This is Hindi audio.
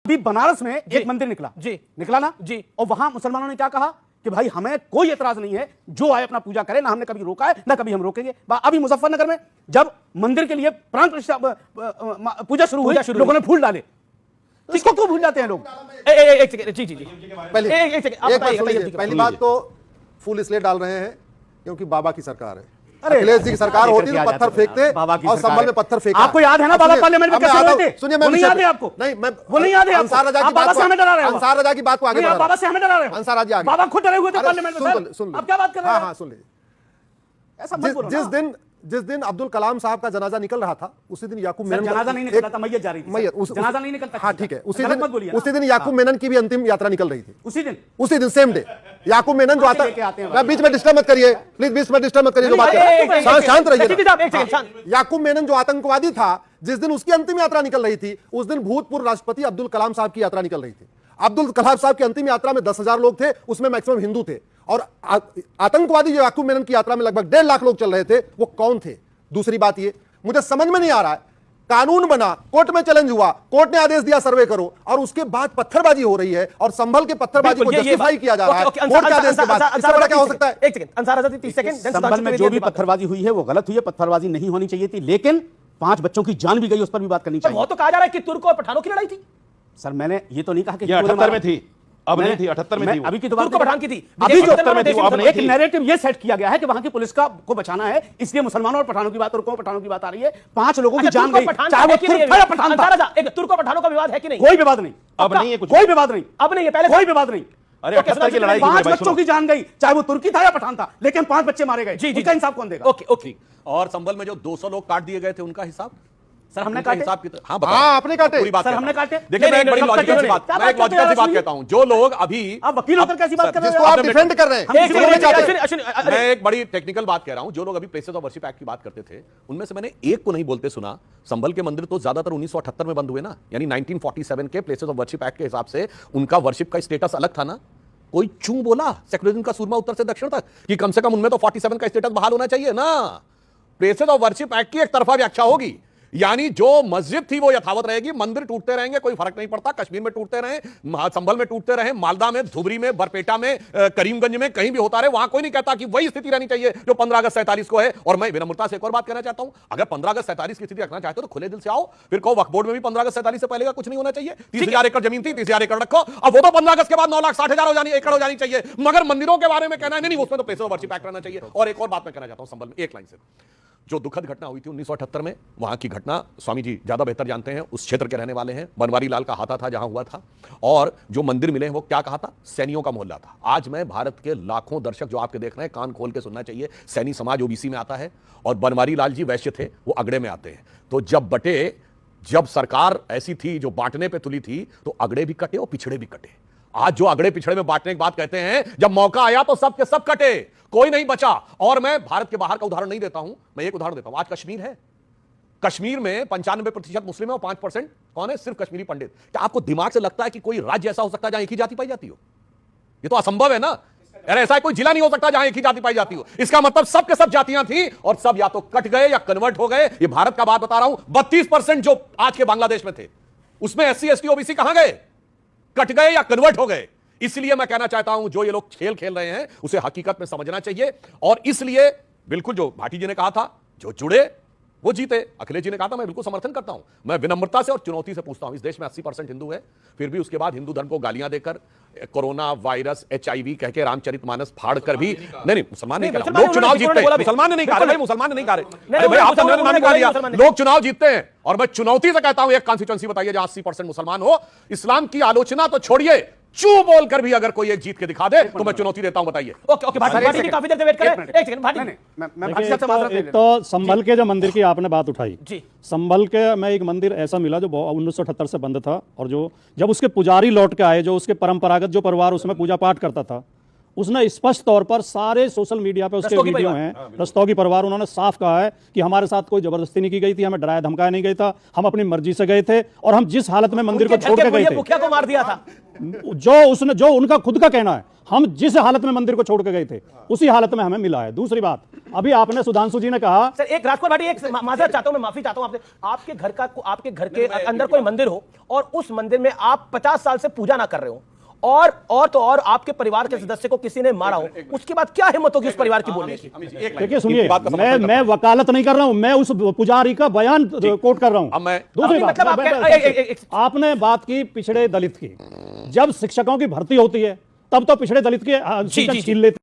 अभी बनारस में एक मंदिर निकला जी, निकला ना जी, और वहां मुसलमानों ने क्या कहा कि भाई हमें कोई एतराज नहीं है, जो आए अपना पूजा करे, ना हमने कभी रोका है ना कभी हम रोकेंगे। अभी मुजफ्फरनगर में जब मंदिर के लिए प्राण प्रतिष्ठा पूजा शुरू हुई, लोगों ने फूल डाले, इसको क्यों भूल जाते हैं लोग? एक सेकंड, जी जी जी, पहली बात तो फूल इसलिए डाल रहे हैं क्योंकि बाबा की सरकार है। अखिलेश जी की सरकार होती तो पत्थर फेंकते और संभल में पत्थर फेंकते। आपको याद है ना बाबा पार्लियामेंट में कैसे हुए थे? सुनिए, मैं नहीं याद है आपको? नहीं, मैं वो नहीं याद है आपको? अंसार रजा की बाबा से हमें डरा रहे हो? अंसार रजा की बात को आगे बढ़ा रहे हो। बाबा से हमें डरा रहे हो? अंसार रजा बाबा खुद डरे हुए थे पार्लियामेंट में। सुन आप क्या बात कर रहे हैं? हाँ सुन लीजिए। ऐसा मत बोलो। जिस दिन अब्दुल कलाम साहब का जनाजा निकल रहा था, उसी दिन याकूब मेनन जनाजा नहीं निकला था, मैयत जा रही थी। जनाजा नहीं निकलता। हाँ ठीक है, उसी दिन याकूब मेनन की भी अंतिम यात्रा निकल रही थी। उसी दिन सेम डे याकूब मेनन जो आता है, बीच में डिस्टर्ब मत करिए प्लीज, बीच में डिस्टर्ब मत करिए, जो बात शांत रहिए। याकूब मेनन जो आतंकवादी था, जिस दिन उसकी अंतिम यात्रा निकल रही थी, उस दिन भूतपूर्व राष्ट्रपति अब्दुल कलाम साहब की यात्रा निकल रही थी। अब्दुल कलाम साहब की अंतिम यात्रा में 10,000 लोग थे, उसमें मैक्सिमम हिंदू थे, और आतंकवादी जो याकूब मेनन की यात्रा में लगभग 1.5 लाख लोग चल रहे थे, वो कौन थे? दूसरी बात ये मुझे समझ में नहीं आ रहा है, कानून बना, कोर्ट में चैलेंज हुआ, कोर्ट ने आदेश दिया सर्वे करो, और उसके बाद पत्थरबाजी हो रही है और संभल के पत्थरबाजी को जस्टिफाई किया जा रहा है कोर्ट के आदेश के बाद। इससे बड़ा क्या हो सकता है? एक सेकंड, अंसार आजाद 30 सेकंड। संभल में जो भी पत्थरबाजी हुई है वो गलत हुई है, पत्थरबाजी नहीं होनी चाहिए थी, लेकिन 5 बच्चों की जान भी गई, उस पर भी बात करनी चाहिए। वो तो कहा जा रहा है कि तुर्क और पठानों की लड़ाई थी। सर मैंने ये तो नहीं कहा कि 78 में थी, अब नहीं थी, 78 में थी। अभी की तो बात पठान की थी, अभी जो एक नैरेटिव ये सेट किया गया है कि वहां की पुलिस को बचाना है, इसलिए मुसलमानों और पठानों की बात और पठानों की बात आ रही है। 5 लोगों की जान गई, चाहे वो तुर्क था या पठान था। एक तुर्क और पठानों का विवाद है कि नहीं? कोई विवाद नहीं, अब नहीं है कुछ, कोई विवाद नहीं, अब नहीं है, पहले कोई विवाद नहीं। अरे 78 की लड़ाई, 5 बच्चों की जान गई, चाहे वो तुर्की था या पठान था, लेकिन 5 बच्चे मारे गए। जी, इसका इंसाफ कौन देगा? Okay okay. और संभल में जो 200 लोग काट दिए गए थे, उनका हिसाब सर हमने काटे। हाँ आपने काटे, पूरी बात सर हमने काटे। देखिए मैं एक बड़ी लॉजिकल सी बात, मैं एक लॉजिकल सी बात कहता हूं, जो लोग अभी आप वकील होकर कैसी बात कर रहे हो? जिसको आप डिफेंड कर रहे हैं, मैं एक बड़ी टेक्निकल बात कह रहा हूं। जो लोग अभी प्लेसेस ऑफ वर्शिप एक्ट की बात करते थे, उनमें से मैंने एक को नहीं बोलते सुना। संभल के मंदिर तो ज्यादातर 1978 में बंद हुए ना, यानी 1947 के प्लेसेस ऑफ वर्शिप एक्ट के हिसाब से उनका वर्शिप का स्टेटस अलग था ना। कोई चूं बोला सेक्युलरिज्म का सूरमा उत्तर से दक्षिण तक कि कम से कम उनमें तो 47 का स्टेटस बहाल होना चाहिए ना। प्लेसेस ऑफ वर्शिप एक्ट की एक तरफा व्याख्या होगी, यानी जो मस्जिद थी वो यथावत रहेगी, मंदिर टूटते रहेंगे, कोई फर्क नहीं पड़ता। कश्मीर में टूटते रहे, संभल में टूटते रहे, मालदा में, धुबरी में, बरपेटा में, करीमगंज में, कहीं भी होता रहे, वहां कोई नहीं कहता कि वही स्थिति रहनी चाहिए जो 15 अगस्त 47 को है। और मैं विनम्रता से एक और बात कहना चाहता हूं, अगर 15 अगस्त 47 की स्थिति रखना चाहते हो तो खुले दिल से आओ, फिर कहो वक्फ बोर्ड में भी 15 अगस्त 47 से पहले का कुछ नहीं होना चाहिए। 30,000 एकड़ जमीन थी, 30,000 एकड़ रखो। अब वो तो 15 अगस्त के बाद 9,60,000 एकड़ हो जानी चाहिए, मगर मंदिरों के बारे में कहना नहीं, उसमें तो प्लेसेस ऑफ वर्शिप एक्ट रहना चाहिए। और एक और बात मैं कहना चाहता हूं संभल में, एक लाइन से, जो दुखद घटना हुई थी 1978 में, वहां की घटना स्वामी जी ज्यादा बेहतर जानते हैं, उस क्षेत्र के रहने वाले हैं। बनवारी लाल का हाथा था जहां हुआ था, और जो मंदिर मिले हैं वो क्या कहा था? सैनियों का मोहल्ला था। आज मैं भारत के लाखों दर्शक जो आपके देख रहे हैं, कान खोल के सुनना चाहिए, सैनी समाज ओबीसी में आता है और बनवारी लाल जी वैश्य थे, वो अगड़े में आते हैं। तो जब सरकार ऐसी थी जो बांटने पे तुली थी, तो अगड़े भी कटे और पिछड़े भी कटे। आज जो अगड़े पिछड़े में बांटने की बात कहते हैं, जब मौका आया तो सब के सब कटे, कोई नहीं बचा। और मैं भारत के बाहर का उदाहरण नहीं देता हूं, मैं एक उदाहरण देता हूं। आज कश्मीर है, कश्मीर में 95% मुस्लिम है और 5% कौन है? सिर्फ कश्मीरी पंडित। क्या आपको दिमाग से लगता है कि कोई राज्य ऐसा हो सकता है जहां एक ही जाति पाई जाती हो? ये तो असंभव है ना। अरे ऐसा कोई जिला नहीं हो सकता जहां एक ही जाति पाई जाती हो। इसका मतलब सब के सब जातियां थी और सब या तो कट गए या कन्वर्ट हो गए। ये भारत का बात बता रहा हूं। 32% जो आज के बांग्लादेश में थे, उसमें SC ST OBC कहां गए? कट गए या कन्वर्ट हो गए। इसलिए मैं कहना चाहता हूं, जो ये लोग खेल खेल रहे हैं उसे हकीकत में समझना चाहिए। और इसलिए बिल्कुल जो भाटी जी ने कहा था, जो जुड़े वो जीते। अखिलेश जी ने कहा था, मैं बिल्कुल समर्थन करता हूं। मैं विनम्रता से और चुनौती से पूछता हूं, इस देश में 80% हिंदू है, फिर भी उसके बाद हिंदू धर्म को गालियां देकर, कोरोना वायरस HIV कह के रामचरितमानस फाड़ कर भी नहीं मुसलमान नहीं कहा। लोग चुनाव जीतते हैं, मुसलमान ने नहीं कहा भाई, मुसलमान ने नहीं कहा। अरे भाई आप तो नाम लिया, लोग चुनाव जीतते हैं। और मैं चुनौती से कहता हूं, एक कॉन्स्टिट्यूएंसी बताइए जहां 80% मुसलमान हो। इस्लाम की आलोचना तो छोड़िए, चू बोलकर भी अगर कोई एक जीत के दिखा दे तो मैं चुनौती देता हूं। बताइए। ओके ओके, भाटी जी काफी देर से वेट कर रहे हैं। एक सेकंड भाटी, मैं भाटी साहब से बात एक तो संभल के जो मंदिर की आपने बात उठाई जी, संभल के में एक मंदिर ऐसा मिला जो 1978 से बंद था, और जो जब उसके पुजारी लौट के आए, जो उसके परंपरागत जो परिवार उसमें पूजा पाठ करता था, उसने स्पष्ट तौर पर सारे सोशल मीडिया पे उसके वीडियो हैं, रस्तोगी परिवार, उन्होंने साफ कहा है कि हमारे साथ कोई जबरदस्ती नहीं की गई थी, हमें डराया धमकाया नहीं गया था, हम अपनी मर्जी से गए थे, और हम जिस हालत में मंदिर को छोड़ के गए थे, मुखिया को मार दिया था, जो उनका खुद का कहना है, हम जिस हालत में मंदिर को छोड़ के गए थे उसी हालत में हमें मिला है। दूसरी बात, अभी आपने सुधांशु जी ने कहा सर एक राजकुमार भाटी, एक माजरत चाहता हूं, मैं माफी चाहता हूं आपसे। आपके घर के अंदर कोई मंदिर हो और उस मंदिर में आप 50 साल से पूजा ना कर रहे हो और आपके परिवार के सदस्य को किसी ने मारा हो, उसके बाद क्या हिम्मत होगी उस परिवार की बोलने की? देखिए सुनिए, मैं वकालत नहीं कर रहा हूं, मैं उस पुजारी का बयान कोट कर रहा हूं। अब मैं दूसरी बात, मतलब आपने बात की पिछड़े दलित की, जब शिक्षकों की भर्ती होती है तब तो पिछड़े दलित की सीटें छीन लेते